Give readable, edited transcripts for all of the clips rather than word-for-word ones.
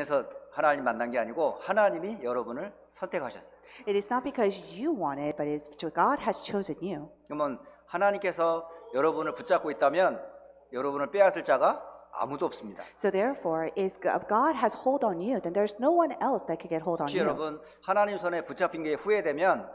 그래서 하나님 만난 게 아니고 하나님이 여러분을 선택하셨어요. It is not because you want it, but it's God has chosen you. 그러면 하나님께서 여러분을 붙잡고 있다면 여러분을 빼앗을 자가 아무도 없습니다. So therefore, if God has hold on you, then there's no one else that can get hold on 혹시 you. 여러분 하나님 손에 붙잡힌 게 후회되면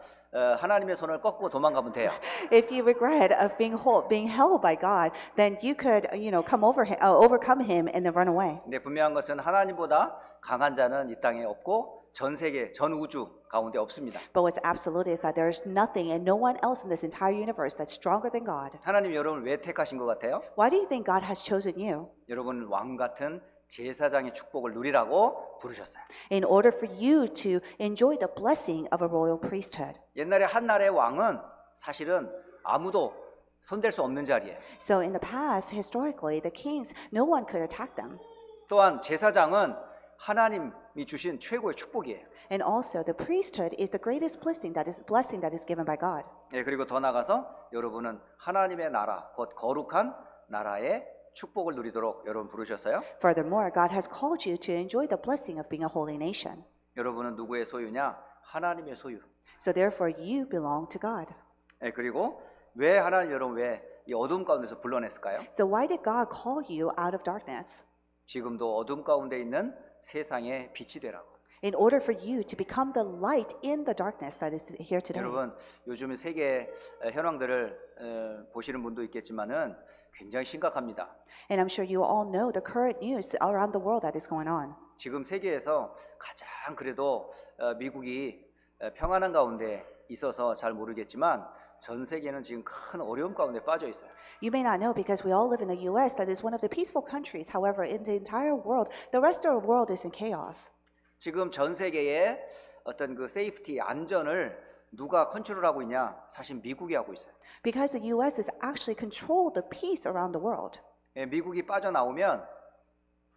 하나님의 손을 꺾고 도망가면 돼요. If you regret of being held by God, then you could, overcome Him and then run away. 근데 분명한 것은 하나님보다 강한 자는 이 땅에 없고 전 세계, 전 우주 가운데 없습니다. But what's absolute is that there's nothing and no one else in this entire universe that's stronger than God. 하나님 여러분을 왜 택하신 것 같아요? Why do you think God has chosen you? 여러분 왕 같은 제사장의 축복을 누리라고 부르셨어요. In order for you to enjoy the blessing of a royal priesthood. 옛날에 한 나라의 왕은 사실은 아무도 손댈 수 없는 자리예요. So in the past, historically, the kings, no one could attack them. 또한 제사장은 하나님이 주신 최고의 축복이에요. And also, the priesthood is the greatest blessing that is given by God. 예, 그리고 더 나가서 여러분은 하나님의 나라, 곧 거룩한 나라의 축복을 누리도록 여러분 부르셨어요. Furthermore, God has called you to enjoy the blessing of being a holy nation. 여러분은 누구의 소유냐? 하나님의 소유. So therefore, you belong to God. 예, 그리고 왜 하나님 여러분 왜 이 어둠 가운데서 불러냈을까요? So why did God call you out of darkness? 지금도 어둠 가운데 있는 세상의 빛이 되라고. In order for you to become the light in the darkness that is here today. 여러분 요즘 세계 현황들을 보시는 분도 있겠지만은 굉장히 심각합니다. And I'm sure you all know the current news around the world that is going on. 지금 세계에서 가장 그래도 미국이 평안한 가운데 있어서 잘 모르겠지만 전 세계는 지금 큰 어려움 가운데 빠져 있어요. You may not know because we all live in the U.S. that is one of the peaceful countries. However, in the entire world, the rest of the world is in chaos. 지금 전 세계의 어떤 그 세이프티 안전을 누가 컨트롤하고 있냐? 사실 미국이 하고 있어요. Because the U.S. is actually control the peace around the world. 예, 미국이 빠져나오면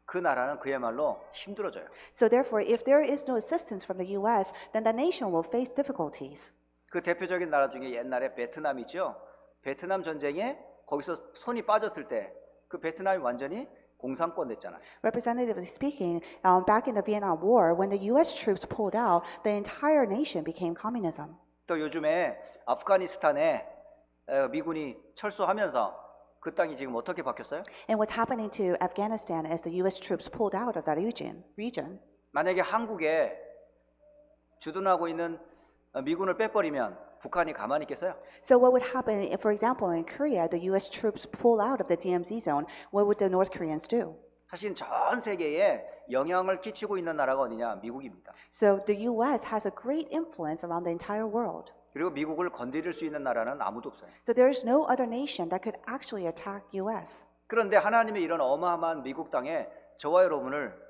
그 나라는 그야말로 힘들어져요. So therefore, if there is no assistance from the U.S., then the nation will face difficulties. 그 대표적인 나라 중에 옛날에 베트남이죠. 베트남 전쟁에 거기서 손이 빠졌을 때 그 베트남이 완전히 공산권 됐잖아요. Representatively speaking, back in the Vietnam War, when the U.S. troops pulled out, the entire nation became communism. 또 요즘에 아프가니스탄에 미군이 철수하면서 그 땅이 지금 어떻게 바뀌었어요? And what's happening to Afghanistan as the U.S. troops pulled out of that region? 만약에 한국에 주둔하고 있는 미군을 빼버리면 북한이 가만히 있겠어요? So what would happen if, for example, in Korea, the U.S. troops pull out of the DMZ zone? What would the North Koreans do? 사실 전 세계에 영향을 끼치고 있는 나라가 어디냐? 미국입니다. So the U.S. has a great influence around the entire world. 그리고 미국을 건드릴 수 있는 나라는 아무도 없어요. So there is no other nation that could actually attack U.S. 그런데 하나님의 이런 어마어마한 미국 땅에 저와 여러분을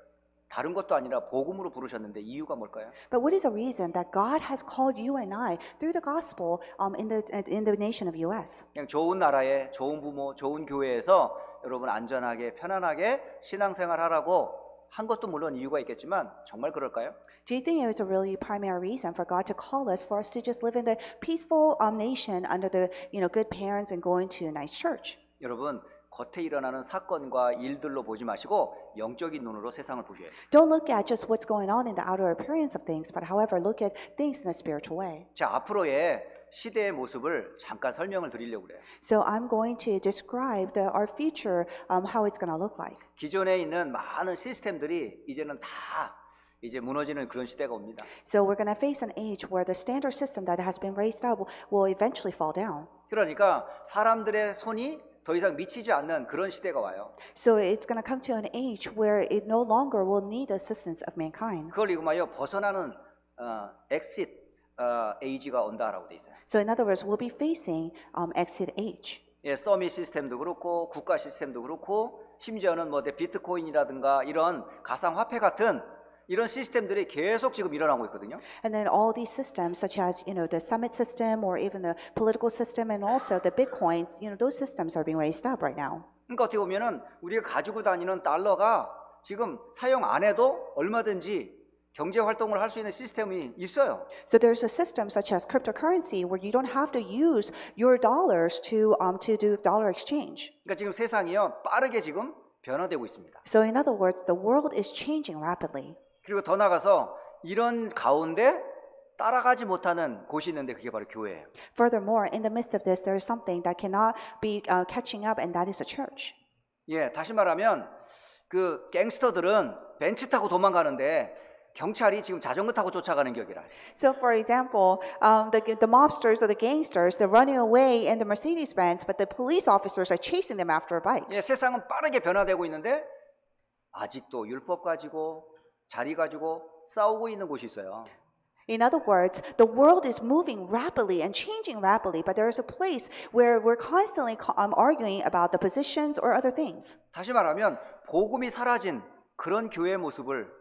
다른 것도 아니라 복음으로 부르셨는데 이유가 뭘까요? But what is the reason that God has called you and I through the gospel in the nation of U.S.? 그냥 좋은 나라에 좋은 부모, 좋은 교회에서 여러분 안전하게 편안하게 신앙생활하라고 한 것도 물론 이유가 있겠지만 정말 그럴까요? Do you think it was a really primary reason for God to call us for us to just live in the peaceful nation under the good parents and going to a nice church? 여러분 겉에 일어나는 사건과 일들로 보지 마시고 영적인 눈으로 세상을 보셔야 돼요. Don't look at just what's going on in the outer appearance of things, but however, look at things in a spiritual way. 자, 앞으로의 시대의 모습을 잠깐 설명을 드리려고 그래요. So I'm going to describe our future, how it's going to look like. 기존에 있는 많은 시스템들이 이제는 다 이제 무너지는 그런 시대가 옵니다. So we're going to face an age where the standard system that has been raised up will eventually fall down. 그러니까 사람들의 손이 더 이상 미치지 않는 그런 시대가 와요. So it's going to come to an age where it no longer will need the assistance of mankind. 그걸 이거마요 벗어나는 exit age가 온다라고 돼 있어요. So in other words, we'll be facing exit age. 예, 서밋 시스템도 그렇고 국가 시스템도 그렇고 심지어는 뭐 비트코인이라든가 이런 가상화폐 같은 이런 시스템들이 계속 지금 일어나고 있거든요. And then all these systems, such as the summit system or even the political system, and also the bitcoins, those systems are being raised up right now. 그러니까 어떻게 보면은 우리가 가지고 다니는 달러가 지금 사용 안 해도 얼마든지 경제 활동을 할 수 있는 시스템이 있어요. So there's a system such as cryptocurrency where you don't have to use your dollars to do dollar exchange. 그러니까 지금 세상이요 빠르게 지금 변화되고 있습니다. So in other words, the world is changing rapidly. 그리고 더 나가서 이런 가운데 따라가지 못하는 곳이 있는데 그게 바로 교회예요. Furthermore, in the midst of this, there is something that cannot be catching up, and that is the church. 예, 다시 말하면 그 갱스터들은 벤츠 타고 도망가는데 경찰이 지금 자전거 타고 쫓아가는 격이라. So, for example, the mobsters or the gangsters, they're running away in the Mercedes-Benz, but the police officers are chasing them after 예, bikes. 세상은 빠르게 변화되고 있는데 아직도 율법 가지고 자리 가지고 싸우고 있는 곳이 있어요. In other words, the world is moving rapidly and changing rapidly, but there is a place where we're constantly arguing about the positions or other things. 다시 말하면 복음이 사라진 그런 교회의 모습을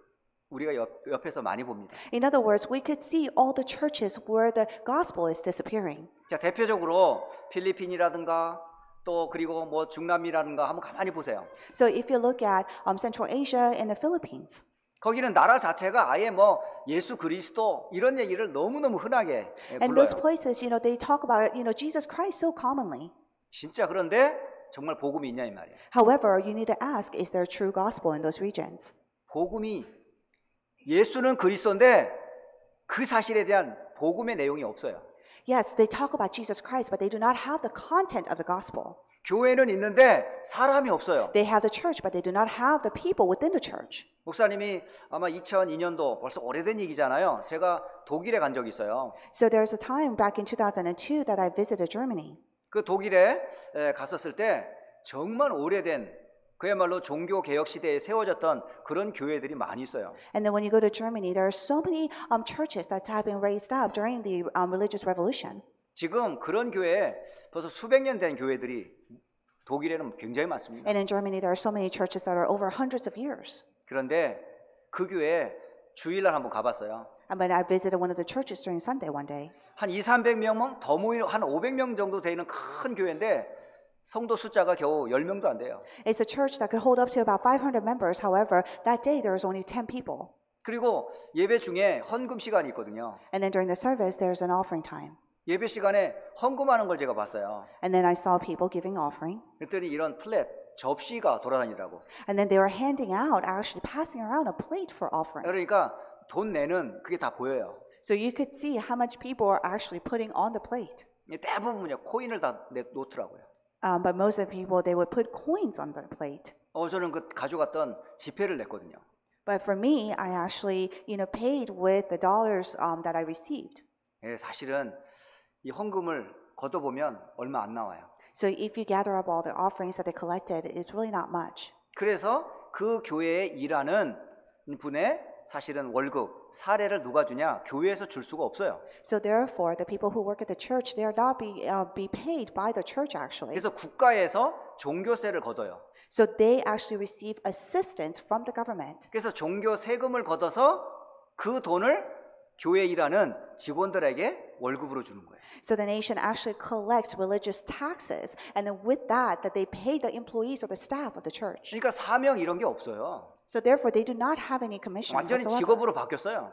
우리가 옆에서 많이 봅니다. In other words, we could see all the churches where the gospel is disappearing. 자, 대표적으로 필리핀이라든가 또 그리고 뭐 중남미라든가 한번 가만히 보세요. So if you look at Central Asia and the Philippines, 거기는 나라 자체가 아예 뭐 예수 그리스도 이런 얘기를 너무너무 흔하게 and those 불러요. places, they talk about, Jesus Christ so commonly. 진짜 그런데 정말 복음이 있냐 이 말이에요. However, you need to ask, is there true gospel in those regions? 복음이 예수는 그리스도인데 그 사실에 대한 복음의 내용이 없어요. Yes, they talk about Jesus Christ, but they do not have the content of the gospel. 교회는 있는데 사람이 없어요. They have the church, but they do not have the people within the church. 목사님이 아마 2002년도 벌써 오래된 얘기잖아요. 제가 독일에 간 적이 있어요. So there's a time back in 2002 that I visited Germany. 그 독일에 갔었을 때 정말 오래된 그야말로 종교 개혁 시대에 세워졌던 그런 교회들이 많이 있어요. And then when you go to Germany, there are so many churches that have been raised up during the religious revolution. 지금 그런 교회 벌써 수백 년 된 교회들이 독일에는 굉장히 많습니다. And in Germany, there are so many churches that are over hundreds of years. 그런데 그 교회에 주일날 한번 가봤어요. And when I visited one of the churches during Sunday one day, 한 200~300명은 더 모이는 한 500명 정도 되는 큰 교회인데 성도 숫자가 겨우 10명도 안 돼요. it's a church that could hold up to about 500 members. However, that day there was only 10 people. 그리고 예배 중에 헌금 시간이 있거든요. And then during the service, there's an offering time. 예배 시간에 헌금하는 걸 제가 봤어요. And then I saw people giving offering. 그랬더니 이런 플랫, 접시가 돌아다니더라고. And then they were handing out, actually passing around a plate for offering. 그러니까 돈 내는 그게 다 보여요. So you could see how much people are actually putting on the plate. 대부분요 코인을 다 놓더라고요. But most of the people, they would put coins on the plate. 저는 그 가져갔던 지폐를 냈거든요. But for me, I actually, paid with the dollars that I received. 사실은 이 헌금을 걷어보면 얼마 안 나와요. So if you gather up all the offerings that they collected, it's really not much. 그래서 그 교회에 일하는 분의 사실은 월급, 사례를 누가 주냐? 교회에서 줄 수가 없어요. So therefore, the people who work at the church, they are not be paid by the church actually. 그래서 국가에서 종교세를 걷어요. So they actually receive assistance from the government. 그래서 종교 세금을 걷어서 그 돈을 교회에 일하는 직원들에게 월급으로 주는 거예요. So the nation actually collects religious taxes, and then with that they pay the employees or the staff of the church. 그러니까 사명 이런 게 없어요. So therefore, they do not have any commissions 완전히 whatsoever. 직업으로 바뀌었어요.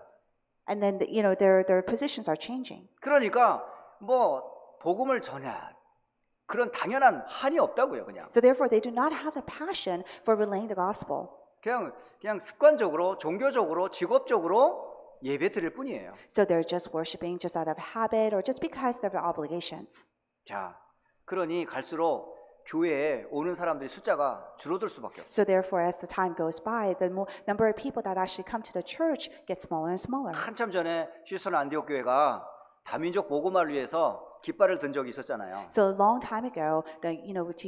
And then their positions are changing. 그러니까 뭐 복음을 전야 그런 당연한 한이 없다고요, 그냥. So therefore, they do not have the passion for relaying the gospel. 그냥 습관적으로, 종교적으로, 직업적으로 예배 드릴 뿐이에요. So they're just worshiping just out of habit or just because of their obligations. 자, 그러니 갈수록 교회에 오는 사람들이 숫자가 줄어들 수밖에 없어요. So therefore, as the time goes by, the number of people that actually come to the church gets smaller and smaller. 한참 전에 휴스턴 안디옥 교회가 다민족 복음화를 위해서 깃발을 든 적이 있었잖아요. So a long time ago, do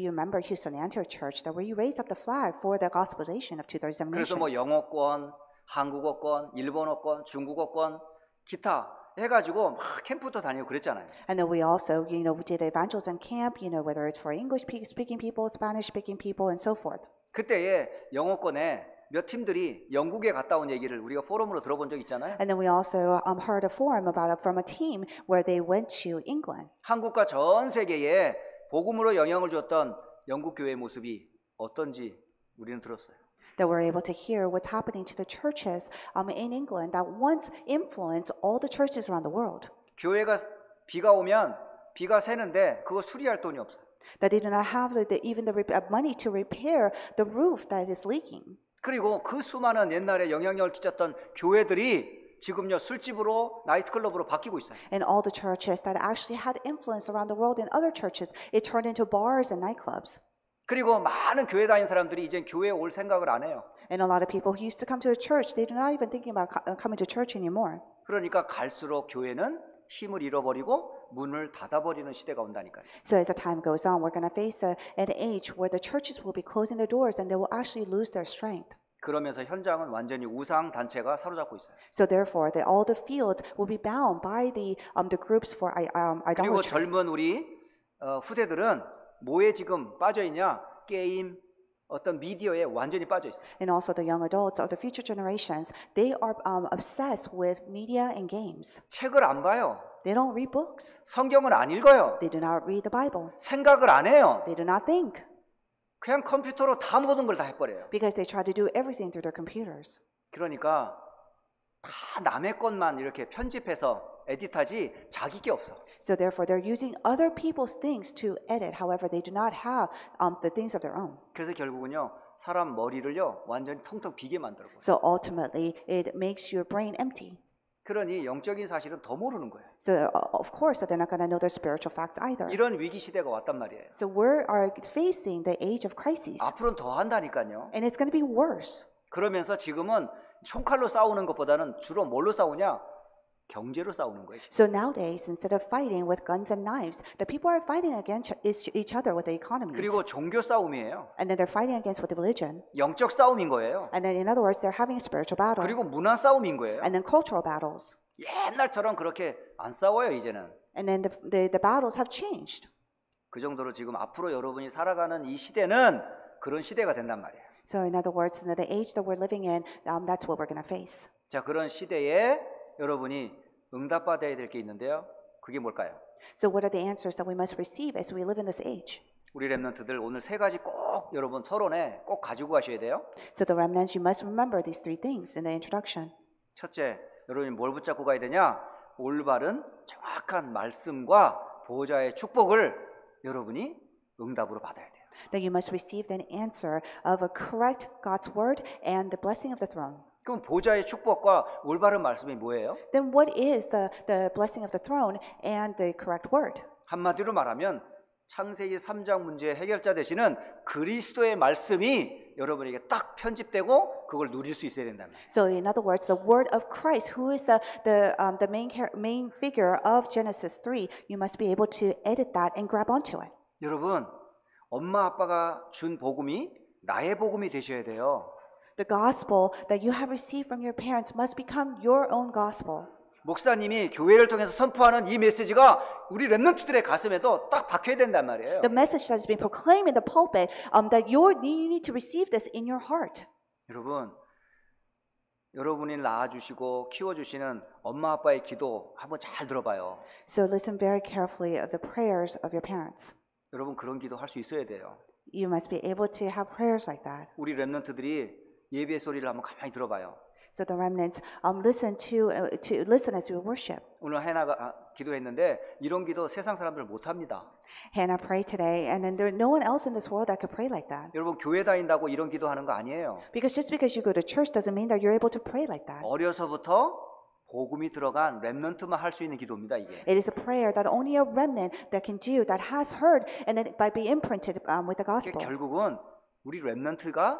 you remember Houston Antioch Church that where you raised up the flag for the gospelization of 237 그래서 nations? 뭐 영어권, 한국어권, 일본어권, 중국어권, 기타 해가지고 막 캠프도 다니고 그랬잖아요. And then we also, we did evangelism camp, whether it's for English-speaking people, Spanish-speaking people, and so forth. 그때에 영어권에 몇 팀들이 영국에 갔다 온 얘기를 우리가 포럼으로 들어본 적 있잖아요. And then we also heard a forum from a team where they went to England. 한국과 전 세계에 복음으로 영향을 줬던 영국 교회의 모습이 어떤지 우리는 들었어요. That we're able to hear what's happening to the churches in England that once influenced all the churches around the world. 교회가 비가 오면 비가 새는데 그거 수리할 돈이 없어요. that they do not have even the money to repair the roof that is leaking. 그리고 그 수많은 옛날에 영향력을 끼쳤던 교회들이 지금요 술집으로 나이트클럽으로 바뀌고 있어요. And all the churches that actually had influence around the world in other churches, it turned into bars and nightclubs. 그리고 많은 교회 다니는 사람들이 이제 교회에 올 생각을 안 해요. And a lot of people who used to come to a church, they do not even thinking about coming to church anymore. 그러니까 갈수록 교회는 힘을 잃어버리고 문을 닫아버리는 시대가 온다니까요. So as the time goes on, we're going to face an age where the churches will be closing their doors and they will actually lose their strength. 그러면서 현장은 완전히 우상 단체가 사로잡고 있어요. So therefore, all the fields will be bound by the groups for 그리고 idolatry. 젊은 우리 후대들은 뭐에 지금 빠져 있냐? 게임, 어떤 미디어에 완전히 빠져 있어요. And also the young adults of the future generations, they are obsessed with media and games. 책을 안 봐요. They don't read books. 성경을 안 읽어요. They do not read the Bible. 생각을 안 해요. They do not think 그냥 컴퓨터로 다 모든 걸 다 해버려요. because they try to do everything through their computers. 그러니까 다 남의 것만 이렇게 편집해서 에디트하지 자기 게 없어. So therefore, they're using other people's things to edit. However, they do not have the things of their own. 그래서 결국은요 사람 머리를요 완전히 텅텅 비게 만들어버려요. So ultimately, it makes your brain empty. 그러니 영적인 사실은 더 모르는 거예요. So of course, that they're not going to know their spiritual facts either. 이런 위기 시대가 왔단 말이에요. So we are facing the age of crises, 앞으로는 더 한다니까요. and it's going to be worse. 그러면서 지금은 총칼로 싸우는 것보다는 주로 뭘로 싸우냐? 경제로 싸우는 거예요. So nowadays, instead of fighting with guns and knives, the people are fighting against each other with the economies. 그리고 종교 싸움이에요. And then they're fighting against with the religion. 영적 싸움인 거예요. And then in other words, they're having a spiritual battle. 그리고 문화 싸움인 거예요. And then cultural battles. 옛날처럼 그렇게 안 싸워요 이제는. And then the battles have changed. 그 정도로 지금 앞으로 여러분이 살아가는 이 시대는 그런 시대가 된단 말이에요. So in other words, in the age that we're living in, that's what we're going to face. 자, 그런 시대에 여러분이 응답받아야 될 게 있는데요. 그게 뭘까요? So what are the answers that we must receive as we live in this age? 우리 렘넌트들 오늘 세 가지 꼭 여러분 서론에 꼭 가지고 가셔야 돼요. So the remnants, you must remember these three things in the introduction. 첫째, 여러분이 뭘 붙잡고 가야 되냐? 올바른 정확한 말씀과 보호자의 축복을 여러분이 응답으로 받아야 돼요. That you must receive an answer of a correct God's word and the blessing of the throne. 그럼 보호자의 축복과 올바른 말씀이 뭐예요? Then what is the blessing of the throne and the correct word? 한마디로 말하면 창세기 3장 문제의 해결자 되시는 그리스도의 말씀이 여러분에게 딱 편집되고 그걸 누릴 수 있어야 된다는 거예요. So in other words, the word of Christ, who is the main figure of Genesis 3, you must be able to edit that and grab onto it. 여러분, 엄마 아빠가 준 복음이 나의 복음이 되셔야 돼요. The gospel that you have received from your parents must become your own gospel. 목사님이 교회를 통해서 선포하는 이 메시지가 우리 렘넌트들의 가슴에도 딱 박혀야 된단 말이에요. The message that has been proclaimed in the pulpit, that you need to receive this in your heart. 여러분, 여러분이 낳아주시고 키워주시는 엄마 아빠의 기도 한번 잘 들어봐요. So listen very carefully of the prayers of your parents. 여러분 그런 기도 할 수 있어야 돼요. You must be able to have prayers like that. 우리 렘넌트들이 예배 소리를 한번 가만히 들어봐요. So the remnants listen as we worship. 오늘 해나가 기도했는데 이런 기도 세상 사람들 못 합니다. Hannah prayed today, and then there's no one else in this world that could pray like that. 여러분 교회 다닌다고 이런 기도하는 거 아니에요. Because just because you go to church doesn't mean that you're able to pray like that. 어려서부터 복음이 들어간 렘넌트만 할 수 있는 기도입니다, 이게. It is a prayer that only a remnant that can do, that has heard, and then by be imprinted with the gospel. 결국은 우리 렘넌트가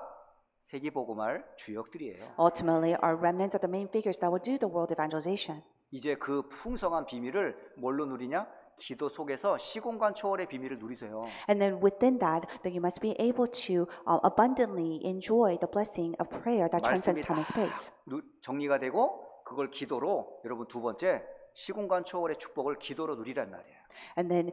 세계 복음할 주역들이에요. Ultimately, our remnants are the main figures that will do the world evangelization. 이제 그 풍성한 비밀을 뭘로 누리냐? 기도 속에서 시공간 초월의 비밀을 누리세요. And then within that you must be able to abundantly enjoy the blessing of prayer that transcends time and space. 정리가 되고 그걸 기도로 여러분 두 번째 시공간 초월의 축복을 기도로 누리란 말이에요. And then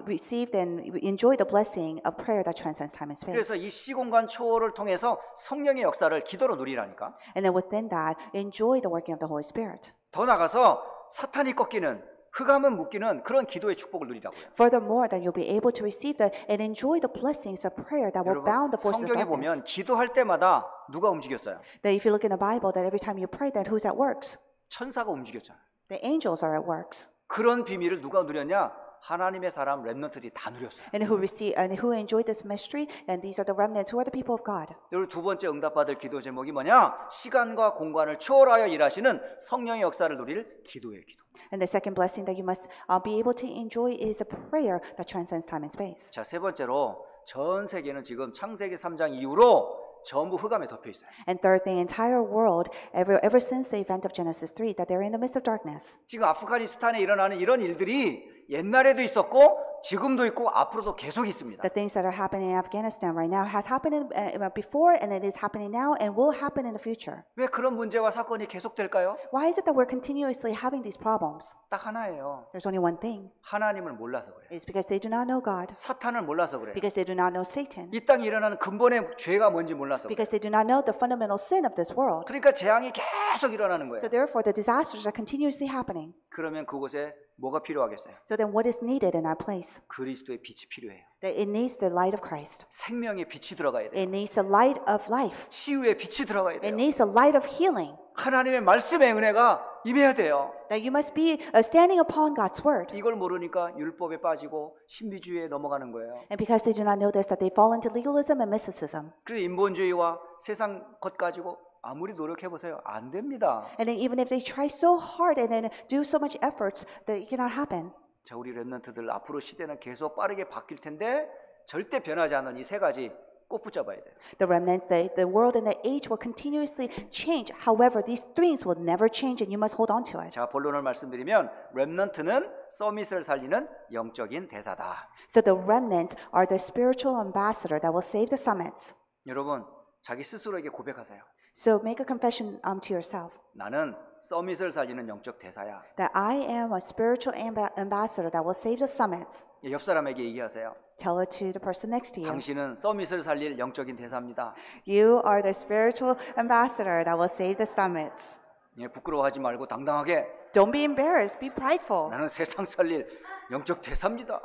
received and enjoy the blessing of prayer that transcends time and space. 그래서 이 시공간 초월을 통해서 성령의 역사를 기도로 누리라니까. And then within that, enjoy the working of the Holy Spirit. 더 나가서 사탄이 꺾이는 흑암은 묶이는 그런 기도의 축복을 누리라고요. Furthermore, that you'll be able to receive and enjoy the blessings of prayer that will bound the forces of 성경에 darkness. 보면 기도할 때마다 누가 움직였어요? That if you look in the Bible, that every time you pray, that who's at works? 천사가 움직였잖아요. The angels are at works. 그런 비밀을 누가 누렸냐? 하나님의 사람 렘넌트들이 다 누렸어요. and who receive and who enjoyed this mystery, and these are the remnants who are the people of God. 그리고 두 번째 응답받을 기도 제목이 뭐냐? 시간과 공간을 초월하여 일하시는 성령의 역사를 누릴 기도의 기도. And the second blessing that you must be able to enjoy is a prayer that transcends time and space. 자, 세 번째로 전 세계는 지금 창세기 3장 이후로 전부 흑암에 덮여 있어요. And third, the entire world, ever since the event of Genesis 3, that they're in the midst of darkness. 지금 아프가니스탄에 일어나는 이런 일들이 옛날에도 있었고 지금도 있고 앞으로도 계속 있습니다. The things that are happening in Afghanistan right now has happened before, and it is happening now, and will happen in the future. 왜 그런 문제와 사건이 계속될까요? Why is it that we're continuously having these problems? 딱 하나예요. There's only one thing. 하나님을 몰라서 그래요. It's because they do not know God, 사탄을 몰라서 그래요. because they do not know Satan, 이 땅에 일어나는 근본의 죄가 뭔지 몰라서 그래요. because they do not know the fundamental sin of this world. 그러니까 재앙이 계속 일어나는 거예요. So therefore, the disasters are continuously happening. 그러면 그곳에 뭐가 필요하겠어요? So then what is needed in that place? 그리스도의 빛이 필요해요. That it needs the light of Christ. 생명의 빛이 들어가야 돼요. It needs the light of life. 치유의 빛이 들어가야 It 돼요. needs the light of healing. 하나님의 말씀의 은혜가 임해야 돼요. That you must be standing upon God's word. 이걸 모르니까 율법에 빠지고 신비주의에 넘어가는 거예요. And because they do not know this, that they fall into legalism and mysticism. 그래서 인본주의와 세상 것 가지고 아무리 노력해 보세요. 안 됩니다. And then even if they try so hard and then do so much efforts, that it cannot happen. 자, 우리 렘넌트들 앞으로 시대는 계속 빠르게 바뀔 텐데 절대 변하지 않는 이 세 가지 꼭 붙잡아야 돼요. The remnants, the world and the age will continuously change. However, these things will never change, and you must hold on to it. 자, 본론을 말씀드리면 렘넌트는 서밋을 살리는 영적인 대사다. So the remnants are the spiritual ambassador that will save the summits. 여러분, 자기 스스로에게 고백하세요. So make a confession to yourself 나는 서밋을 살리는 영적 대사야. that I am a spiritual ambassador that will save the summits. 옆 사람에게 얘기하세요. Tell it to the person next to you. 당신은 서밋을 살릴 영적인 대사입니다. You are the spiritual ambassador that will save the summits. 예, 부끄러워하지 말고 당당하게 Don't be embarrassed, be prideful. 나는 세상 살릴 영적 대사입니다.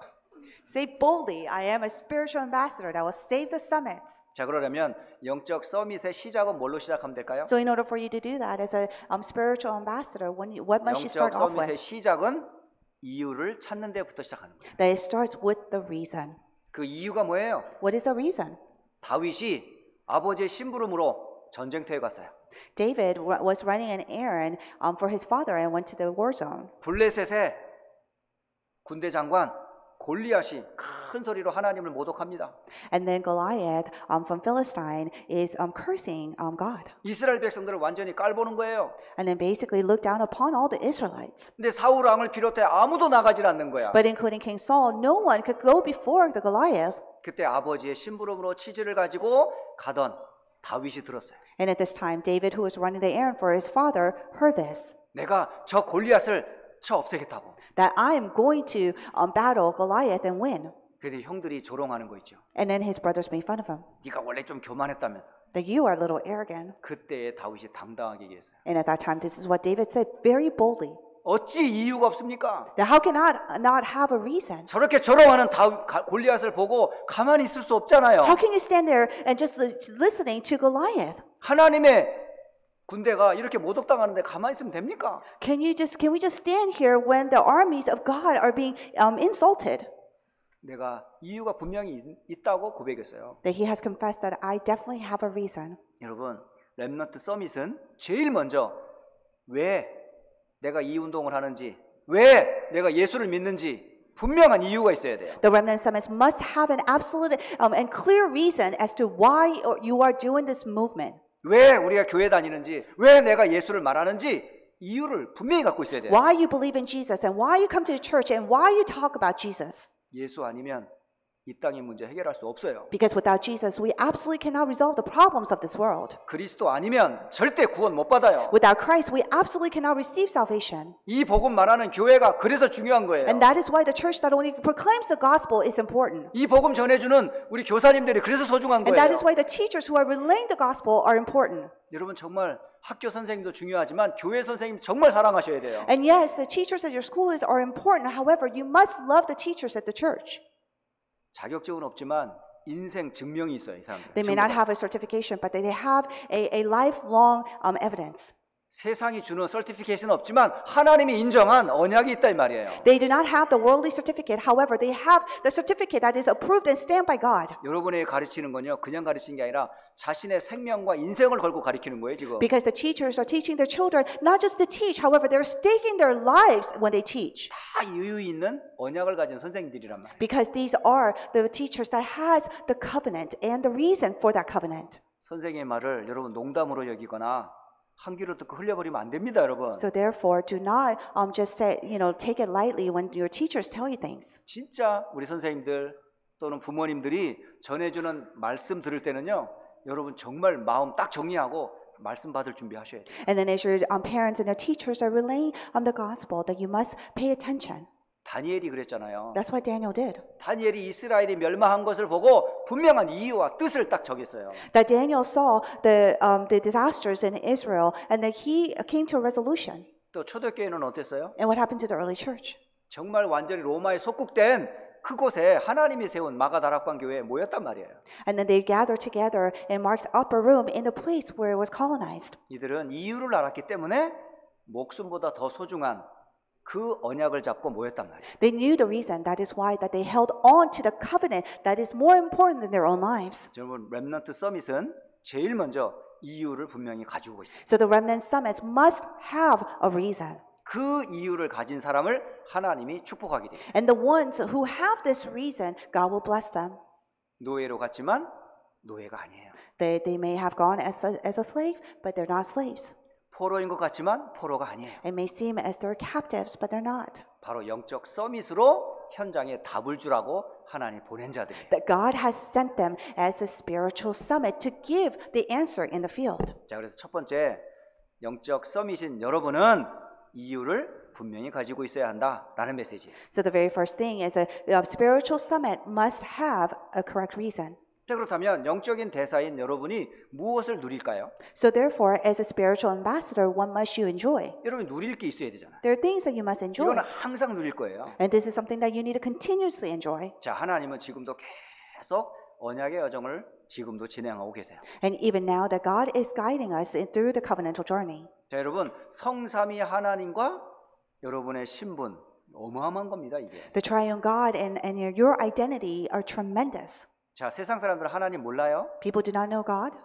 Say boldly, I am a spiritual ambassador that will save the summits. 자, 그러려면 영적 서밋의 시작은 뭘로 시작하면 될까요? So in order for you to do that as a spiritual ambassador, what must you 영적 start off 서밋의 with? 시작은 이유를 찾는 데부터 시작하는 거예요. That it starts with the reason. 그 이유가 뭐예요? What is the reason? 다윗이 아버지의 심부름으로 전쟁터에 갔어요. David was running an errand for his father and went to the war zone. 블레셋의 군대 장관 골리앗이 큰 소리로 하나님을 모독합니다. And then Goliath from Philistine is cursing God. 이스라엘 백성들을 완전히 깔보는 거예요. And then basically look down upon all the Israelites. 근데 사울 왕을 비롯해 아무도 나가질 않는 거야. But including King Saul, no one could go before the Goliath. 그때 아버지의 심부름으로 치즈를 가지고 가던 다윗이 들었어요. And at this time, David, who was running the errand for his father, heard this. 내가 저 골리앗을 쳐 없애겠다고. That I am going to battle Goliath and win. 그래도 형들이 조롱하는 거 있죠. And then his brothers made fun of him. 네가 원래 좀 교만했다면서. That you are a little arrogant. 그때에 다윗이 당당하게 얘기했어요. And at that time, this is what David said very boldly. 어찌 이유가 없습니까? That how can I not have a reason? 저렇게 조롱하는 골리앗을 보고 가만히 있을 수 없잖아요. How can you stand there and just listening to Goliath? 하나님의 군대가 이렇게 모독당하는데 가만히 있으면 됩니까? Can we just stand here when the armies of God are being insulted? 내가 이유가 분명히 있다고 고백했어요. That he has confessed that I definitely have a reason. 여러분, 렘넌트 서밋은 제일 먼저 왜 내가 이 운동을 하는지, 왜 내가 예수를 믿는지 분명한 이유가 있어야 돼요. The remnant summits must have an absolute and clear reason as to why you are doing this movement. 왜 우리가 교회 다니는지, 왜 내가 예수를 말하는지 이유를 분명히 갖고 있어야 돼요. Why you believe in Jesus and why you come to the church and why you talk about Jesus. 예수 아니면 이 땅의 문제 해결할 수 없어요. Because without Jesus, we absolutely cannot resolve the problems of this world. 그리스도 아니면 절대 구원 못 받아요. Without Christ, we absolutely cannot receive salvation. 이 복음 말하는 교회가 그래서 중요한 거예요. And that is why the church that only proclaims the gospel is important. 이 복음 전해주는 우리 교사님들이 그래서 소중한 And 거예요. that is why the teachers who are relaying the gospel are important. 여러분 정말 학교 선생님도 중요하지만 교회 선생님 정말 사랑하셔야 돼요. And yes, the teachers at your schools are important. However, you must love the teachers at the church. 자격증은 없지만 인생 증명이 있어요, 이 사람들. They may not have a certification, but they have a lifelong evidence. 세상이 주는 서티피케이션은 없지만 하나님이 인정한 언약이 있다 이 말이에요. They do not have the worldly certificate. However, they have the certificate that is approved and stamped by God. 여러분이 가르치는 건요, 그냥 가르치는 게 아니라 자신의 생명과 인생을 걸고 가르치는 거예요, 지금. Because the teachers are teaching their children not just to teach, however, they're staking their lives when they teach. 다 이유 있는 언약을 가진 선생님들이란 말이에요. Because these are the teachers that has the covenant and the reason for that covenant. 선생님의 말을 여러분 농담으로 여기거나 한 귀로 듣고 흘려버리면 안 됩니다, 여러분. So therefore, do not just say, take it lightly when your teachers tell you things. 진짜 우리 선생님들 또는 부모님들이 전해주는 말씀 들을 때는요, 여러분 정말 마음 딱 정리하고 말씀 받을 준비하셔야 돼요. And then as your parents and your teachers are relaying on the gospel, that you must pay attention. 다니엘이 그랬잖아요. That's what Daniel did. 다니엘이 이스라엘이 멸망한 것을 보고 분명한 이유와 뜻을 딱 적였어요. That Daniel saw the disasters in Israel, and that he came to a resolution. 또 초대교회는 어땠어요? And what happened to the early church? 정말 완전히 로마에 속국된 그곳에 하나님이 세운 마가다락방 교회에 모였단 말이에요. And then they gathered together in Mark's upper room in the place where it was colonized. 이들은 이유를 알았기 때문에 목숨보다 더 소중한 그 언약을 잡고 모였단 말이에요. They knew the reason. That is why that they held on to the covenant that is more important than their own lives. 여러분 렘넌트 서밋은 제일 먼저 이유를 분명히 가지고 있어요. So the remnant summits must have a reason. 그 이유를 가진 사람을 하나님이 축복하게 돼요. And the ones who have this reason, God will bless them. 노예로 갔지만 노예가 아니에요. They may have gone as a slave, but they're not slaves. 포로인 것 같지만 포로가 아니에요. It may seem as they're captives, but they're not. 바로 영적 서밋으로 현장에 답을 주라고 하나님 보낸 자들이에요. That God has sent them as a spiritual summit to give the answer in the field. 자, 그래서 첫 번째 영적 서밋인 여러분은 이유를 분명히 가지고 있어야 한다라는 메시지예요. So the very first thing is a spiritual summit must have a correct reason. 자, 그렇다면 영적인 대사인 여러분이 무엇을 누릴까요? So therefore, as a spiritual ambassador, what must you enjoy? 여러분이 누릴 게 있어야 되잖아요. There are things that you must enjoy. 이거는 항상 누릴 거예요. And this is something that you need to continuously enjoy. 자, 하나님은 지금도 계속 언약의 여정을 지금도 진행하고 계세요. And even now that God is guiding us through the covenantal journey. 자, 여러분 성삼위 하나님과 여러분의 신분 어마어마한 겁니다, 이게. The triune God and your identity are tremendous. 자, 세상 사람들은 하나님 몰라요? People do not know God.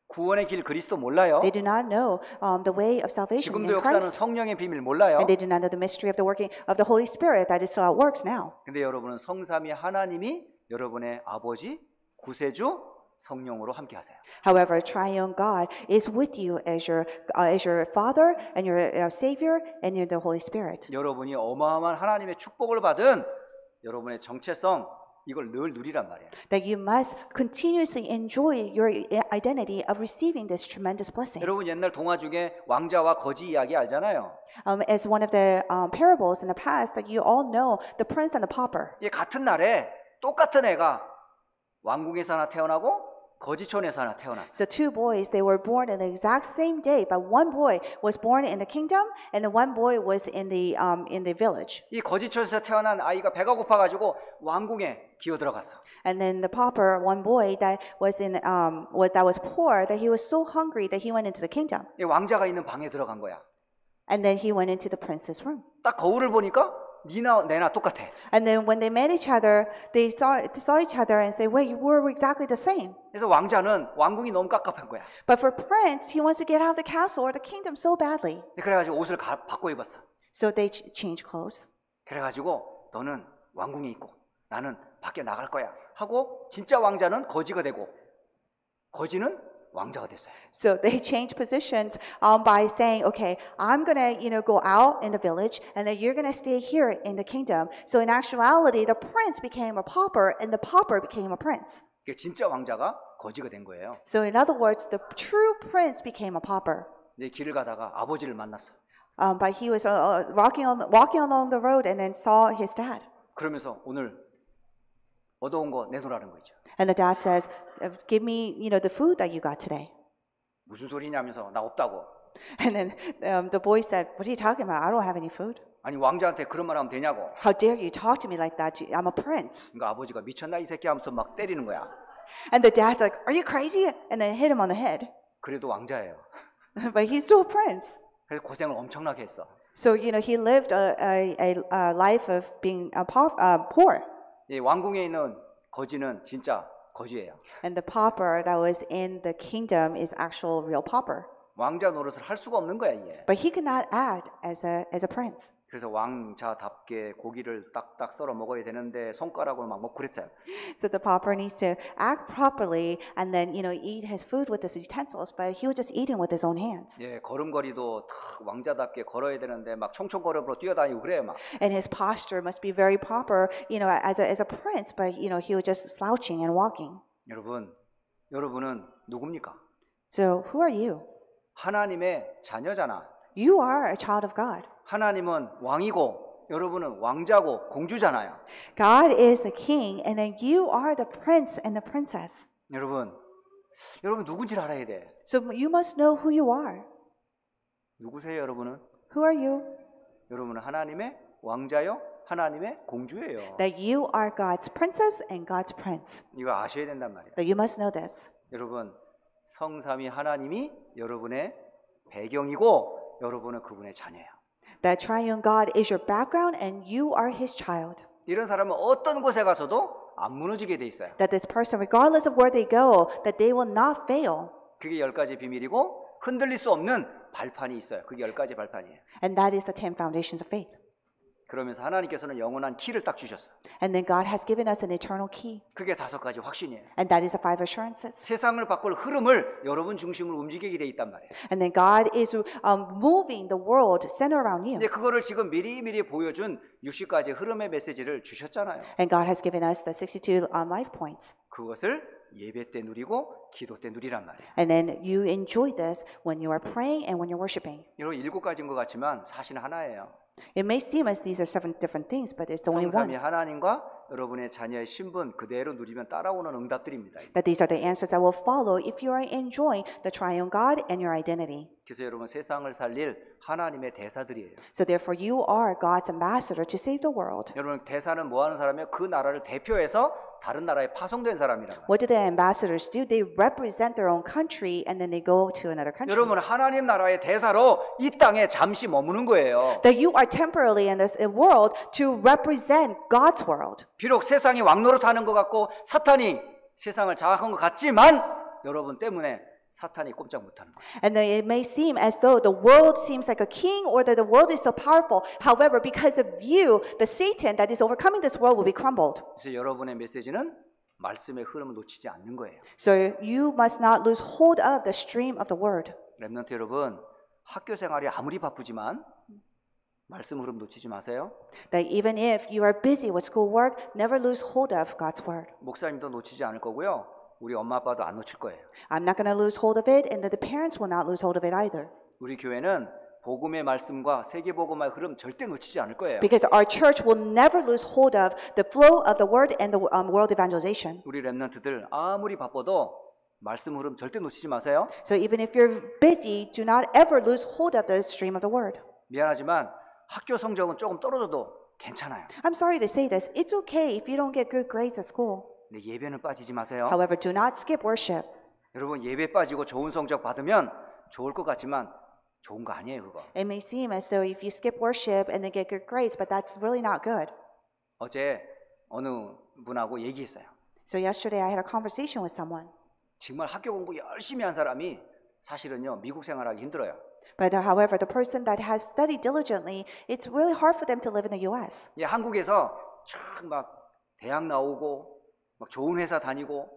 구원의 길 그리스도 몰라요? They do not know the way of salvation 지금도 in 역사는 Christ. 성령의 비밀 몰라요? And they do not know the mystery of the working of the Holy Spirit that is at works now. 근데 여러분은 성삼위 하나님이 여러분의 아버지, 구세주, 성령으로 함께 하세요. However, triune God is with you as your Father and your Savior and you're the Holy Spirit. 여러분이 어마어마한 하나님의 축복을 받은 여러분의 정체성 이걸 늘 누리란 말이에요. That you must continuously enjoy your identity of receiving this tremendous blessing. 여러분 옛날 동화 중에 왕자와 거지 이야기 알잖아요. As one of the parables in the past that you all know, the prince and the pauper. 이 같은 날에 똑같은 애가 왕궁에서 하나 태어나고 거지촌에서 하나 태어났어요. So two boys, they were born in the exact same day, but one boy was born in the kingdom, and the one boy was in the village. 이 거지촌에서 태어난 아이가 배가 고파가지고 왕궁에 기어 들어갔어. And then the pauper, one boy that was poor, that he was so hungry that he went into the kingdom, 이 왕자가 있는 방에 들어간 거야. and then he went into the prince's room. 딱 거울을 보니까 니나 내나 똑같아. And then when they met each other, they saw each other and say, "Wait, we're exactly the same." 그래서 왕자는 왕궁이 너무 깝깝한 거야. But for prince, he wants to get out of the castle or the kingdom so badly. 그래가지고 옷을 바꿔 입었어. So they changed clothes. 그래가지고 너는 왕궁에 있고 나는 밖에 나갈 거야 하고 진짜 왕자는 거지가 되고 거지는 왕자가 됐어요. So they changed positions by saying, "Okay, I'm gonna, go out in the village, and then you're gonna stay here in the kingdom." So in actuality, the prince became a pauper, and the pauper became a prince. 진짜 왕자가 거지가 된 거예요. So in other words, the true prince became a pauper. 이제 길을 가다가 아버지를 만났어. But he was walking along the road, and then saw his dad. 그러면서 오늘 얻어온 거 내놓으라는 거죠. And the dad says, "Give me, the food that you got today." 무슨 소리냐면서 나 없다고. And then the boy said, "What are you talking about? I don't have any food." 아니 왕자한테 그런 말 하면 되냐고. "How dare you talk to me like that? I'm a prince." 그러니까 아버지가 미쳤나 이 새끼 하면서 막 때리는 거야. And the dad's like, "Are you crazy?" And then hit him on the head. 그래도 왕자예요. But he's still a prince. 그래서 고생을 엄청나게 했어. So, he lived a life of being poor. 이 왕궁에 있는 거지는 진짜 거지예요. And the pauper that was in the kingdom is actual real pauper. 왕자 노릇을 할 수가 없는 거야, 이게. But he could not act as a prince. 그래서 왕자답게 고기를 딱딱 썰어 먹어야 되는데 손가락으로 막 먹고 그랬어요. So the pauper needs to act properly and then, eat his food with his utensils, but he was just eating with his own hands. 예, 걸음걸이도 탁 왕자답게 걸어야 되는데 막 총총걸음으로 뛰어다니고 그래요, 막. And his posture must be very proper, as a prince, but, he was just slouching and walking. 여러분은 누굽니까? So who are you? 하나님의 자녀잖아. You are a child of God. 하나님은 왕이고 여러분은 왕자고 공주잖아요. God is the king, and then you are the prince and the princess. 여러분 누군지를 알아야 돼. So you must know who you are. 누구세요, 여러분은? Who are you? 여러분은 하나님의 왕자요, 하나님의 공주예요. That you are God's princess and God's prince. 이거 아셔야 된단 말이에요. That you must know this. 여러분, 성삼위 하나님이 여러분의 배경이고 여러분은 그분의 자녀예요. That triune God is your background and you are his child. 이런 사람은 어떤 곳에 가서도 안 무너지게 돼 있어요. That this person, regardless of where they go, that they will not fail. 그게 10가지 비밀이고 흔들릴 수 없는 발판이 있어요. 그게 10가지 발판이에요. And that is the 10 foundations of faith. 그러면서 하나님께서는 영원한 키를 딱 주셨어. And then God has given us an eternal key. 그게 5가지 확신이에요. And that is the 5 assurances. 세상을 바꿀 흐름을 여러분 중심으로 움직이게 돼 있단 말이에요. And then God is moving the world center around you. 근데 그거를 지금 미리미리 보여준 60가지 흐름의 메시지를 주셨잖아요. And God has given us the 62 life points. 그것을 예배 때 누리고 기도 때 누리란 말이에요. And then you enjoy this when you are praying and when you're worshiping. 여러분 7가지인 것 같지만 사실은 하나예요. It may seem as these are 7 different things, but it's only 성삼위 one. 하나님과 여러분의 자녀의 신분 그대로 누리면 따라오는 응답들입니다. That these are the answers that will follow if you are enjoying the triune God and your identity. 그래서 여러분 세상을 살릴 하나님의 대사들이에요. So therefore you are God's ambassador to save the world. 여러분 대사는 뭐 하는 사람이에요? 그 나라를 대표해서 다른 나라에 파송된 사람이라고. What do the ambassadors do? They represent their own country and then they go to another country. 여러분 하나님 나라의 대사로 이 땅에 잠시 머무는 거예요. That you are temporarily in this world to represent God's world. 비록 세상이 왕노릇하는 것 같고 사탄이 세상을 장악한 것 같지만 여러분 때문에 사탄이 꼼짝 못하는 거예요. And then it may seem as though the world seems like a king or that the world is so powerful. However, because of you, the Satan that is overcoming this world will be crumbled. 그래서 여러분의 메시지는 말씀의 흐름을 놓치지 않는 거예요. So you must not lose hold of the stream of the word. 렘넌트 여러분, 학교 생활이 아무리 바쁘지만 말씀 흐름 놓치지 마세요. That even if you are busy with schoolwork, never lose hold of God's word. 목사님도 놓치지 않을 거고요. 우리 엄마 아빠도 안 놓칠 거예요. I'm not going to lose hold of it, and that the parents will not lose hold of it either. 우리 교회는 복음의 말씀과 세계복음의 흐름 절대 놓치지 않을 거예요. Because our church will never lose hold of the flow of the word and the world evangelization. 우리 렘넌트들 아무리 바빠도 말씀 흐름 절대 놓치지 마세요. So even if you're busy, do not ever lose hold of the stream of the word. 미안하지만 학교 성적은 조금 떨어져도 괜찮아요. I'm sorry to say this. It's okay if you don't get good grades at school. 근데 예배는 빠지지 마세요. However, do not skip worship. 여러분 예배 빠지고 좋은 성적 받으면 좋을 것 같지만 좋은 거 아니에요, 그거. It may seem as though if you skip worship and then get good grades, but that's really not good. 어제 어느 분하고 얘기했어요. So yesterday I had a conversation with someone. 정말 학교 공부 열심히 한 사람이 사실은요 미국 생활하기 힘들어요. But however, the person that has studied diligently, it's really hard for them to live in the U.S. 예, 한국에서 막 대학 나오고 막 좋은 회사 다니고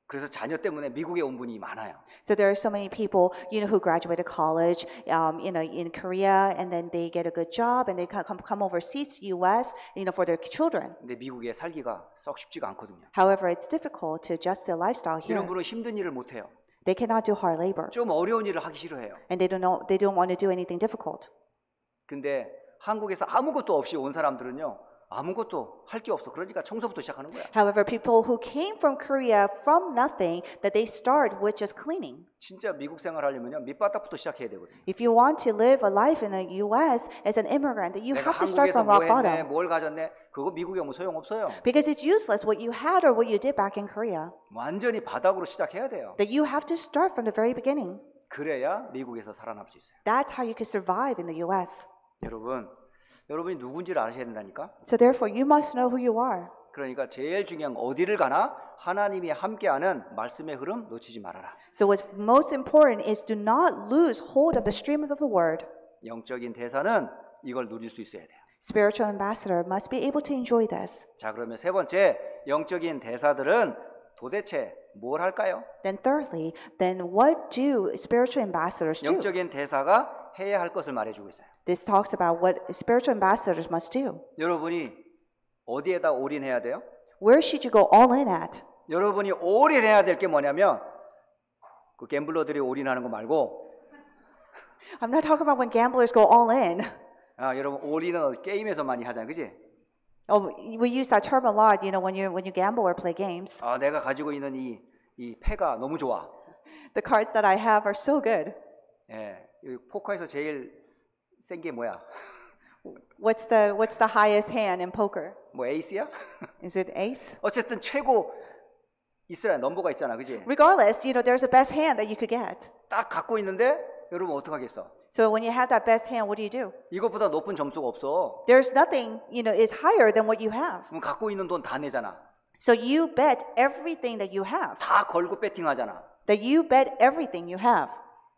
그래서 자녀 때문에 미국에 온 분이 많아요. So there are so many people, who graduated college, in Korea, and then they get a good job, and they come overseas to U.S., for their children. 근데 미국에 살기가 썩 쉽지가 않거든요. However, it's difficult to adjust their lifestyle here. 이런 분은 힘든 일을 못 해요. They cannot do hard labor, 좀 어려운 일을 하기 싫어해요. and they don't want to do anything difficult. 근데 한국에서 아무것도 없이 온 사람들은요. 아무것도 할 게 없어. 그러니까 청소부터 시작하는 거야. However, people who came from Korea from nothing, that they start with just cleaning. 진짜 미국 생활하려면요. 밑바닥부터 시작해야 되거든요. If you want to live a life in the U.S. as an immigrant, you 내가 have to start 한국에서 from 뭐 rock 했네, bottom. 뭘 가졌네. 그거 미국에 오면 소용없어요. Because it's useless what you had or what you did back in Korea. 완전히 바닥으로 시작해야 돼요. That you have to start from the very beginning. 그래야 미국에서 살아남을 수 있어요. That's how you can survive in the US. 여러분이 누군지를 아셔야 된다니까. So therefore, you must know who you are. 그러니까 제일 중요한 건 어디를 가나 하나님이 함께하는 말씀의 흐름 놓치지 말아라. So what's most important is do not lose hold of the stream of the word. 영적인 대사는 이걸 누릴 수 있어야 돼요. Spiritual ambassador must be able to enjoy this. 자, 그러면 세 번째, 영적인 대사들은 도대체 뭘 할까요? Then thirdly, then what do spiritual ambassadors do? 영적인 대사가 해야 할 것을 말해주고 있어요. This talks about what spiritual ambassadors must do. 여러분이 어디에다 올인해야 돼요? Where should you go all in at? 여러분이 올인해야 될 게 뭐냐면 그 갬블러들이 올인하는 거 말고 I'm not talking about when gamblers go all in. 여러분 올인은 게임에서 많이 하잖아요, 그지? Oh, we use that term a lot, when you gamble or play games. 내가 가지고 있는 이 패가 너무 좋아. The cards that I have are so good. 예, 이 포커에서 제일 센 게 뭐야? What's the highest hand in poker? 뭐 에이스야? Is it ace? 어쨌든 최고 있어야 넘버가 있잖아, 그지? Regardless, there's a best hand that you could get. 딱 갖고 있는데 여러분 어떡하겠어? So when you have that best hand, what do? 이것보다 높은 점수가 없어. There's nothing, is higher than what you have. 그럼 갖고 있는 돈 다 내잖아. So you bet everything that you have. 다 걸고 배팅하잖아. That you bet everything you have.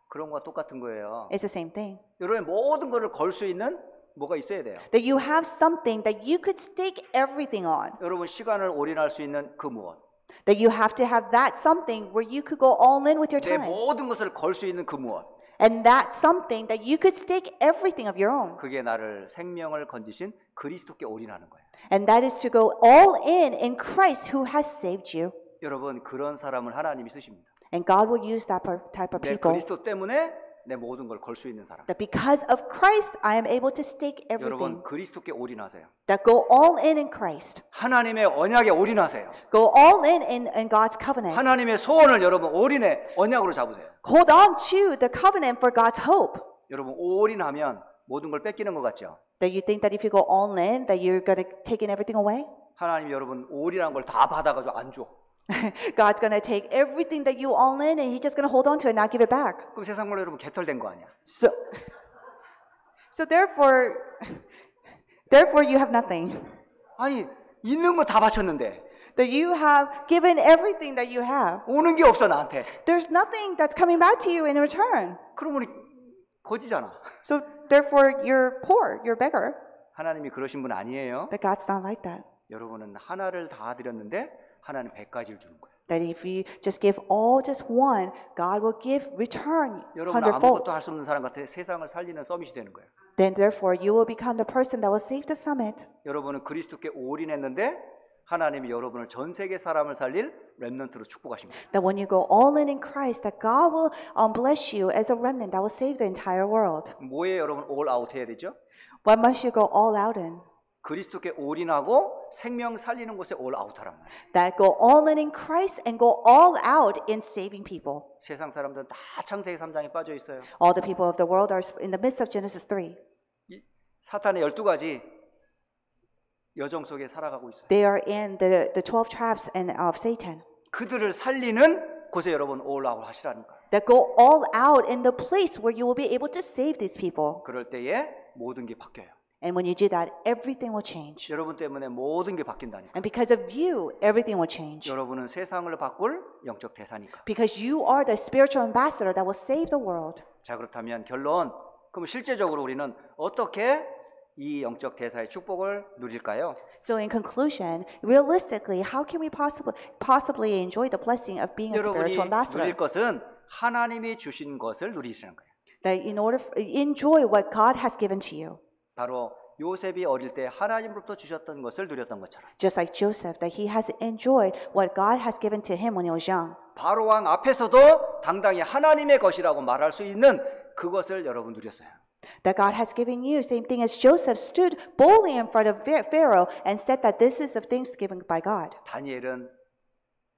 그런 거와 똑같은 거예요. It's the same thing. 여러분 모든 거를 걸 수 있는 뭐가 있어야 돼요. That you have something that you could stake everything on. 여러분 시간을 올인할 수 있는 그 무엇. That you have to have that something where you could go all in with your 내 time. 모든 것을 걸 수 있는 그 무엇. And that's something that you could stake everything of your own. 그게 나를 생명을 건지신 그리스도께 올인하는 거예요. And that is to go all in Christ who has saved you. 여러분 그런 사람을 하나님이 쓰십니다. And God will use that type of 내 people. 그리스도 때문에 내 모든 걸 걸 수 있는 사람. That because of Christ, I am able to stake everything. 여러분 그리스도께 올인하세요. That go all in Christ. 하나님의 언약에 올인하세요. Go all in God's covenant. 하나님의 소원을 여러분 올인해 언약으로 잡으세요. Hold on to the covenant for God's hope. 여러분 올인하면 모든 걸 뺏기는 것 같죠? That you think that if you go all in, that you're going to take everything away? 하나님이 여러분 올인한 걸 다 받아가지고 안 줘. God's going to take everything that you all in and He's just going to hold on to it and not give it back. 그럼 세상 말로 여러분 개털된 거 아니야? So therefore you have nothing. 아니 있는 거 다 바쳤는데 That you have given everything that you have. 오는 게 없어 나한테. There's nothing that's coming back to you in return. 그러면 거지잖아. So therefore you're poor, you're a beggar. 하나님이 그러신 분 아니에요. But God's not like that. 여러분은 하나를 다 드렸는데 하나님 100가지를 주는 거예요. That if you just give all just one, God will give return 여러분 아무것도 hundredfold. 할 수 없는 사람 같아 세상을 살리는 서밋이 되는 거예요. Then therefore you will become the person that will save the summit. 여러분은 그리스도께 올인했는데 하나님이 여러분을 전 세계 사람을 살릴 렘넌트로 축복하신 거예요. That when you go all in Christ, that God will bless you as a remnant that will save the entire world. 뭐에 여러분 올 아웃 해야 되죠? What must you go all out in? 그리스도께 올인하고 생명 살리는 곳에 올 아웃하란 말이에요. That go all in Christ and go all out in saving people. 세상 사람들은 다 창세기 3장에 빠져 있어요. All the people of the world are in the midst of Genesis 3. 사탄의 12가지 여정 속에 살아가고 있어요. They are in the 12 traps of Satan. 그들을 살리는 곳에 여러분 올 아웃 하시라니까. That go all out in the place where you will be able to save these people. 그럴 때에 모든 게 바뀌어요. And when you do that, everything will change. 여러분 때문에 모든 게 바뀐다니까. And because of you, everything will change. 여러분은 세상을 바꿀 영적 대사니까. Because you are the spiritual ambassador that will save the world. 자, 그렇다면 결론. 그럼 실제적으로 우리는 어떻게 이 영적 대사의 축복을 누릴까요? So in conclusion, realistically, how can we possibly enjoy the blessing of being a 여러분이 spiritual ambassador? 누릴 것은 하나님이 주신 것을 누리시는 거예요. That in order enjoy what God has given to you. 바로 요셉이 어릴 때 하나님으로부터 주셨던 것을 누렸던 것처럼. Just like Joseph, that he has enjoyed what God has given to him when he was young. 바로 왕 앞에서도 당당히 하나님의 것이라고 말할 수 있는 그것을 여러분 누렸어요. That God has given you, same thing as Joseph stood boldly in front of Pharaoh and said that this is the things given by God. 다니엘은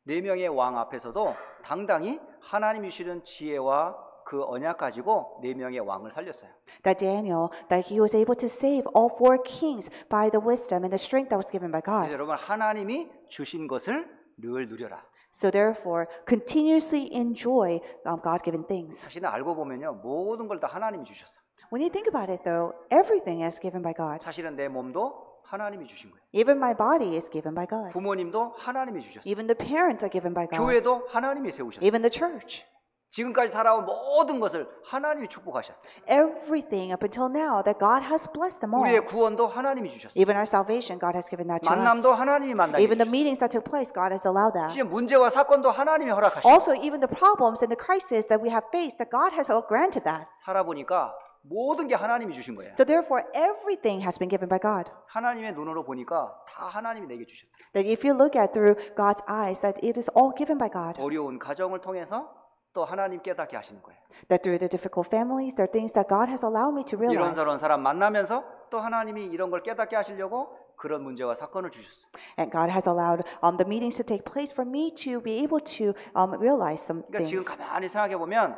4명의 왕 앞에서도 당당히 하나님이 주시는 지혜와 그 언약 가지고 4명의 왕을 살렸어요. That Daniel, that he was able to save all 4 kings by the wisdom and the strength that was given by 그래서 God. 여러분 하나님이 주신 것을 늘 누려라. So therefore, continuously enjoy God-given things. 사실은 알고 보면요, 모든 걸 다 하나님이 주셨어. When you think about it, though, everything is given by God. 사실은 내 몸도 하나님이 주신 거예요. Even my body is given by God. 부모님도 하나님이 주셨어요. Even the parents are given by God. 교회도 하나님이 세우셨어요. Even the church. 지금까지 살아온 모든 것을 하나님이 축복하셨어요. Everything up until now that God has blessed them all. 우리의 구원도 하나님이 주셨어요. Even our salvation, God has given that to us. 만남도 하나님이 만나게 Even the 주셨어요. meetings that took place, God has allowed that. 지금 문제와 사건도 하나님이 허락하셨어요. Also, even the problems and the crisis that we have faced, that God has granted that. 살아보니까 모든 게 하나님이 주신 거예요. So therefore, everything has been given by God. 하나님의 눈으로 보니까 다 하나님이 내게 주셨다. That if you look at through God's eyes, that it is all given by God. 어려운 가정을 통해서 또 하나님 깨닫게 하시는 거예요. That through the difficult families, there are things that God has allowed me to realize. 이런저런 사람 만나면서 또 하나님이 이런 걸 깨닫게 하시려고 그런 문제와 사건을 주셨어요. And God has allowed the meetings to take place for me to be able to realize some 그러니까 지금 things. 가만히 생각해 보면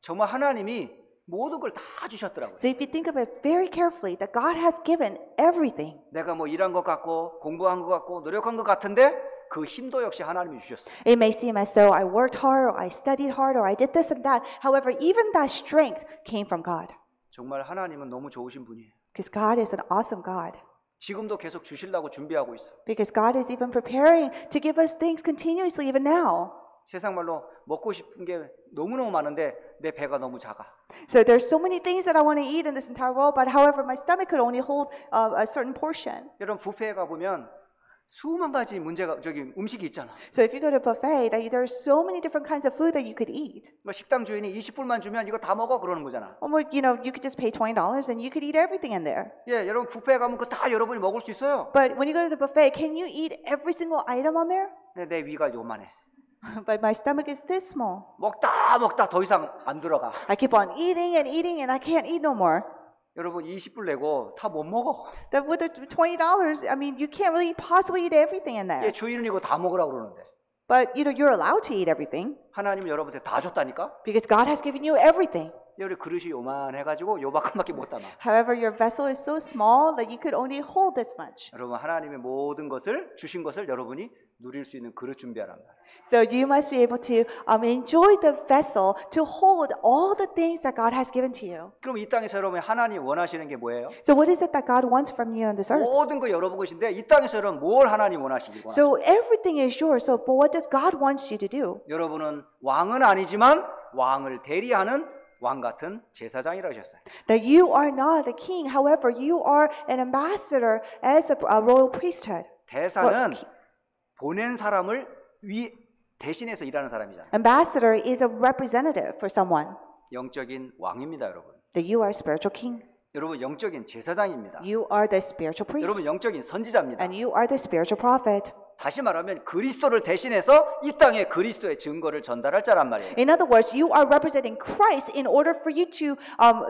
정말 하나님이 모든 걸 다 주셨더라고요. So if you think of it very carefully, that God has given everything. 내가 뭐 일한 것 같고 공부한 것 같고 노력한 것 같은데 그 힘도 역시 하나님이 주셨어요. It may seem as though I worked hard, or I studied hard, or I did this and that. However, even that strength came from God. 정말 하나님은 너무 좋으신 분이에요. Because God is an awesome God. 지금도 계속 주시려고 준비하고 있어. Because God is even preparing to give us things continuously even now. 세상 말로 먹고 싶은 게 너무너무 많은데 내 배가 너무 작아. So there's so many things that I want to eat in this entire world, but however, my stomach could only hold a certain portion. 여러분 뷔페에 가 보면 수만 가지 음식이 있잖아. So if you go to a buffet, there's so many different kinds of food that you could eat. 뭐 식당 주인이 20불만 주면 이거 다 먹어 그러는 거잖아. Well, you could just pay $20 and you could eat everything in there. 예, 여러분 뷔페에 가면 그거 다 여러분이 먹을 수 있어요. But when you go to the buffet, can you eat every single item on there? 근데 내 위가 요만해. But my stomach is this small. 먹다 더 이상 안 들어가. I keep on eating and I can't eat no more. 여러분 20불 내고 다 못 먹어. That with the $20, I mean, you can't really possibly eat everything in there. 예, 주인은 이거 다 먹으라고 그러는데. But you're allowed to eat everything 하나님은 여러분한테 다 줬다니까. because God has given you everything. 우리 그릇이 요만해가지고 요만큼밖에 못 담아. However, your vessel is so small that you could only hold this much. 여러분 하나님의 모든 것을 주신 것을 여러분이 누릴 수 있는 그릇 준비하란 말이에요. So you must be able to enjoy the vessel to hold all the things that God has given to you. 그럼 이 땅에서 여러분 하나님 원하시는 게 뭐예요? So what is it that God wants from you on this earth? 모든 거 여러분 것인데 이 땅에서 여러분 뭘 하나님 원하시기 원하세요? So everything is yours. So but what does God want you to do? 여러분은 왕은 아니지만 왕을 대리하는 왕 같은 제사장이라고 하셨어요. That you are not the king. However, you are an ambassador as a royal priesthood. 대사는 보낸 사람을 대신해서 일하는 사람이잖아요. Ambassador is a representative for someone. 영적인 왕입니다, 여러분. That you are a spiritual king. 여러분 영적인 제사장입니다. You are the spiritual priest. 여러분 영적인 선지자입니다. And you are the spiritual prophet. 다시 말하면 그리스도를 대신해서 이 땅에 그리스도의 증거를 전달할 자란 말이에요. In other words, you are representing Christ in order for you to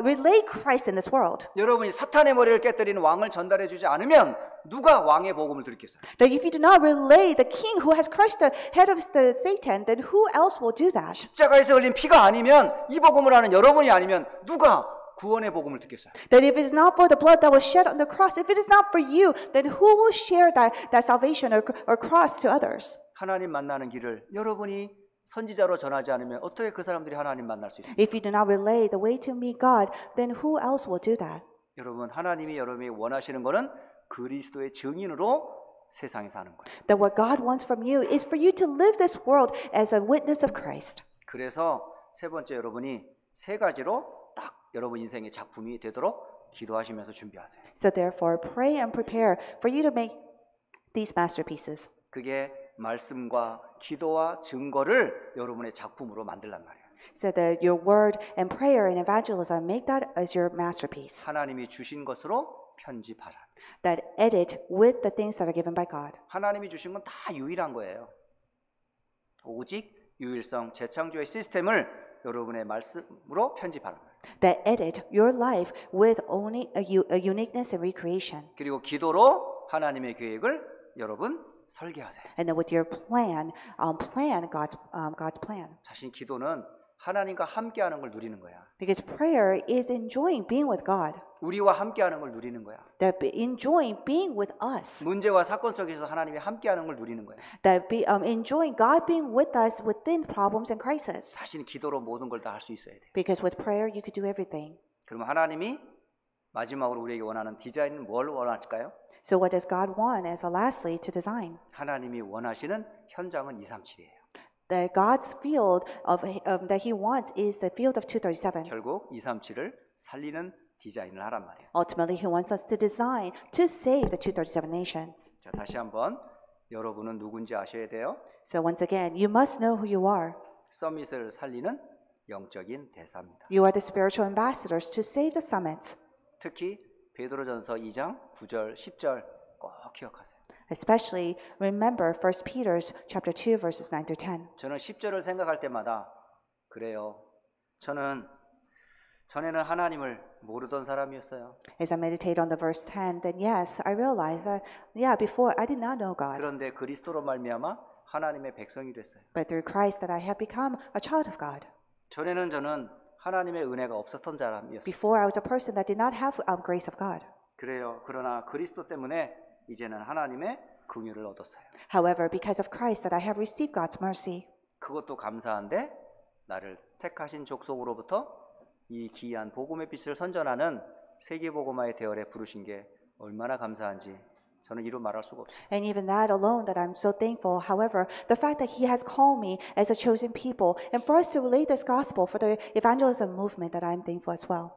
relay Christ in this world. 여러분이 사탄의 머리를 깨뜨리는 왕을 전달해 주지 않으면 누가 왕의 복음을 들겠어요? That if you do not relay the king who has crushed the head of the Satan, then who else will do that? 십자가에서 흘린 피가 아니면 이 복음을 하는 여러분이 아니면 누가 구원의 복음을 듣겠어요? That if it is not for the blood that was shed on the cross, if it is not for you, then who will share that salvation or cross to others? 하나님 만나는 길을 여러분이 선지자로 전하지 않으면 어떻게 그 사람들이 하나님 만날 수 있습니까? If you do not relay the way to meet God, then who else will do that? 여러분 하나님이 여러분이 원하시는 거는 그리스도의 증인으로 세상에 사는 거예요. That what God wants from you is for you to live this world as a witness of Christ. 그래서 세 번째 여러분이 세 가지로 딱 여러분 인생의 작품이 되도록 기도하시면서 준비하세요. So therefore, pray and prepare for you to make these masterpieces. 그게 말씀과 기도와 증거를 여러분의 작품으로 만들란 말이에요. So that your word and prayer and evangelism, make that as your masterpiece. 하나님이 주신 것으로 편집하라. That edit with the things that are given by God. 하나님이 주신 건 다 유일한 거예요. 오직 유일성 재창조의 시스템을 여러분의 말씀으로 편집하라. That edit your life with only a uniqueness and recreation. 그리고 기도로 하나님의 계획을 여러분 설계하세요. And then with your plan, plan God's plan. 사실 기도는 하나님과 함께하는 걸 누리는 거야. Because prayer is enjoying being with God. 우리와 함께하는 걸 누리는 거야. that enjoying being with us, 문제와 사건 속에서 하나님이 함께하는 걸 누리는 거야. that enjoying God being with us within problems and crisis. 사실 기도로 모든 걸 다 할 수 있어야 돼. Because with prayer, you could do everything. 그러면 하나님이 마지막으로 우리에게 원하는 디자인은 뭘 원하실까요? So what does God want as a lastly to design? 하나님이 원하시는 현장은 237이에요. That God's field of that He wants is the field of 237. 결국 237을 살리는 디자인을 하란 말이에요. Ultimately, He wants us to design to save the 237 nations. 자, 다시 한번 여러분은 누군지 아셔야 돼요. So once again, you must know who you are. 서밋을 살리는 영적인 대사입니다. You are the spiritual ambassadors to save the summit. 특히 베드로전서 2장 9절 10절 꼭 기억하세요. Especially remember 1 Peter's chapter 2 verses 9 through 10. 저는 10절을 생각할 때마다 그래요. 전에는 하나님을 모르던 사람이었어요. As I meditate on the verse 10, then yes, I realize that before I did not know God, 그런데 그리스도로 말미암아 하나님의 백성이 됐어요. but through Christ that I have become a child of God. 전에는 저는 하나님의 은혜가 없었던 사람이었어요. Before I was a person that did not have grace of God. 그래요. 그러나 그리스도 때문에 이제는 하나님의 긍휼을 얻었어요. However, because of Christ that I have received God's mercy. 그것도 감사한데 나를 택하신 족속으로부터 이 귀한 복음의 빛을 선전하는 세계복음화의 대열에 부르신 게 얼마나 감사한지 저는 이루 말할 수가 없어요. And even that alone that I'm so thankful. However, the fact that He has called me as a chosen people and for us to relate this gospel for the evangelism movement that I'm thankful as well.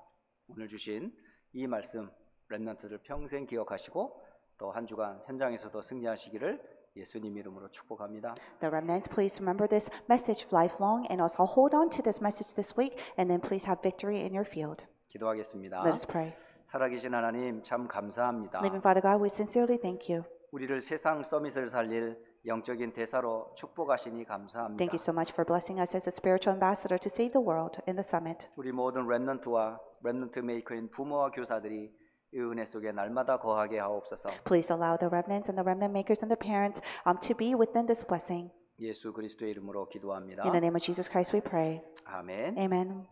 오늘 주신 이 말씀 렘넌트들 평생 기억하시고 또 한 주간 현장에서도 승리하시기를 예수님 이름으로 축복합니다. The remnants, please remember this message lifelong and also hold on to this message this week and then please have victory in your field. 기도하겠습니다. Let us pray. 살아계신 하나님 참 감사합니다. Living Father God, we sincerely thank you. 우리를 세상 서밋을 살릴 영적인 대사로 축복하시니 감사합니다. Thank you so much for blessing us as a spiritual ambassador to save the world in the summit. 우리 모든 렘넌트와 렘넌트 메이커인 부모와 교사들이 이 은혜 속에 날마다 거하게 하옵소서. Please allow the remnants and the remnant makers and the parents to be within this blessing. 예수 그리스도의 이름으로 기도합니다. In the name of Jesus Christ we pray. 아멘. Amen.